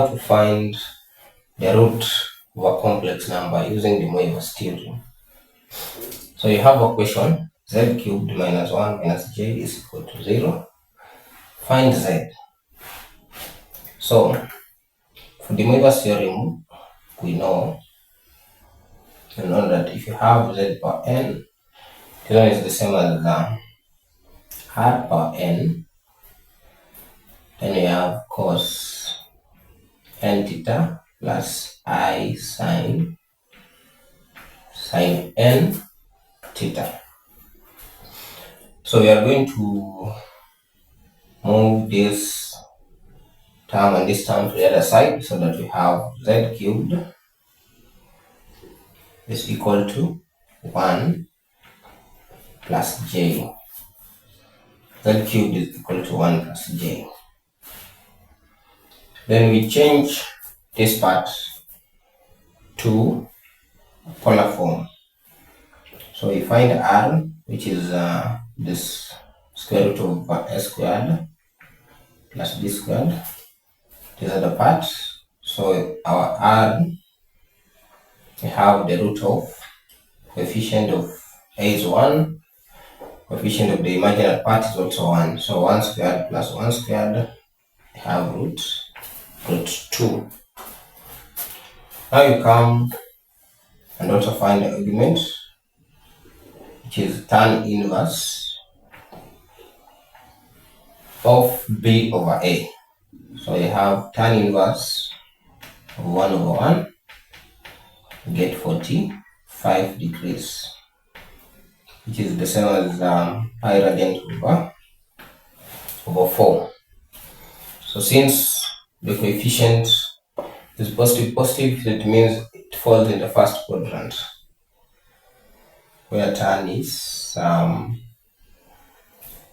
To find the root of a complex number using the demoivres theorem. So you have a question: z cubed minus 1 minus j is equal to 0. Find z. So for the demoivres theorem, we know that if you have z power n, this one is the same as r power n. Then we have cos n theta plus I sine n theta. So we are going to move this term and this term to the other side so that we have z cubed is equal to 1 plus j. Z cubed is equal to 1 plus j. Then we change this part to polar form. So we find r, which is this square root of s squared plus b squared. These are the parts. So our r, we have the root of coefficient of a is 1. Coefficient of the imaginary part is also 1. So 1 squared plus 1 squared, we have root 2. Now you come and also find the argument, which is tan inverse of b over a. So you have tan inverse of 1 over 1, you get 45 degrees, which is the same as pi radiant over 4. So since the coefficient is positive, it means it falls in the first quadrant, where tan is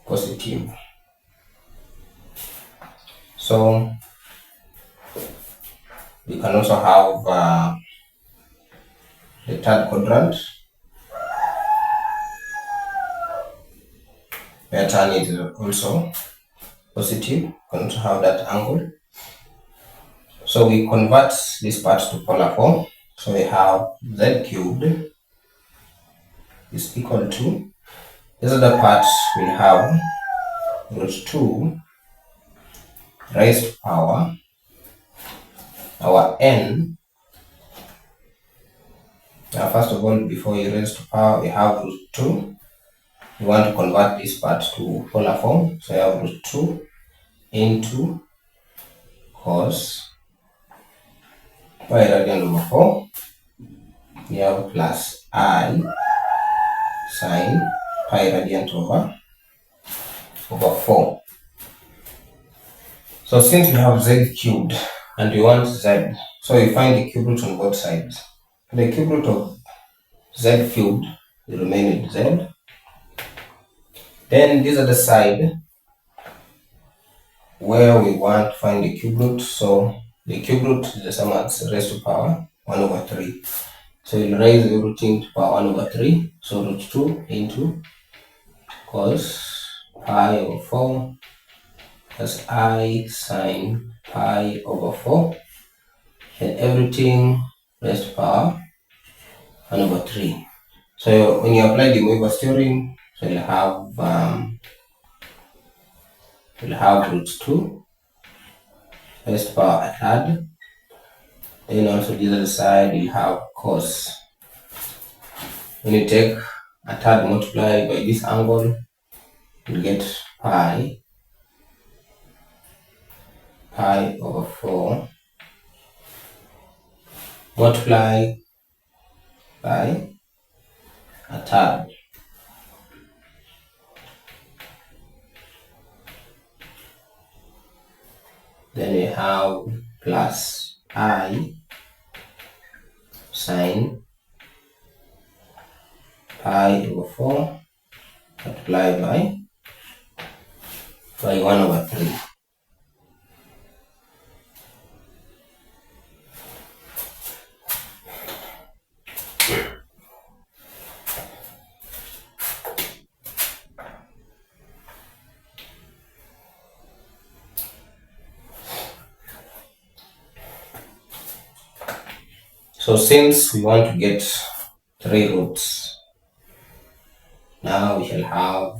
positive. So we can also have the third quadrant, where tan is also positive. You can also have that angle. So we convert this part to polar form. So we have z cubed is equal to, these are the parts we have root 2 raised to power our n. Now first of all, before you raise to power, we have root 2. We want to convert this part to polar form. So I have root 2 into cos pi radiant over 4. We have plus I sine pi radiant over 4. So since we have z cubed and we want z, so we find the cube root on both sides. The cube root of z cubed will remain with z. Then these are the side where we want to find the cube root. So the cube root is the same as raised to power 1 over 3. So we'll raise everything to power 1 over 3. So root 2 into cos pi over 4 plus I sine pi over 4, and everything raised to power 1 over 3. So when you apply the demoivres theorem, so you'll have root 2 raised to power a third. Then also the other side you have cos. When you take a third multiplied by this angle, you get pi over 4 multiply by a third. Then we have plus I sine pi over 4 multiplied by 1 over 3. So since we want to get 3 roots, now we shall have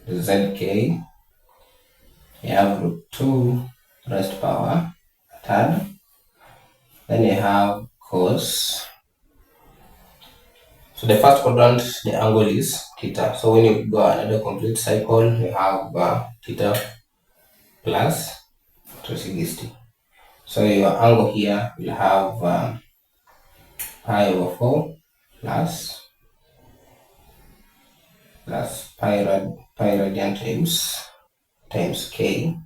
zk, you have root 2 raised power third, then you have cos. So the first quadrant, the angle is theta. So when you go another complete cycle, you have theta plus 360. So your angle here will have pi over 4 plus pi radian times k,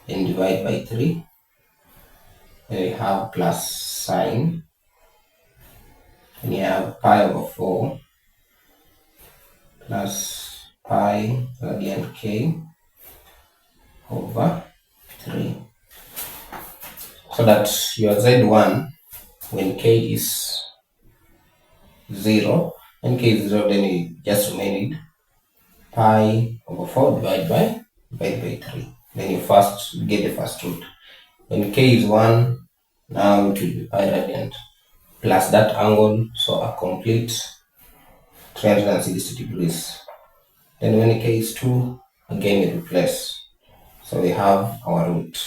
and divide by 3. Then you have plus sine, and you have pi over 4 plus pi radian k over 3. So that your z1, when k is 0, when k is 0, then you just remain pi over 4 divided by 3. Then you first get the first root. When k is 1, now it will be pi radiant plus that angle, so a complete 360 degrees. Then when k is 2, again you replace. So we have our root.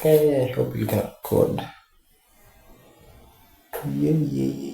Okay, I hope you can code. Yeah.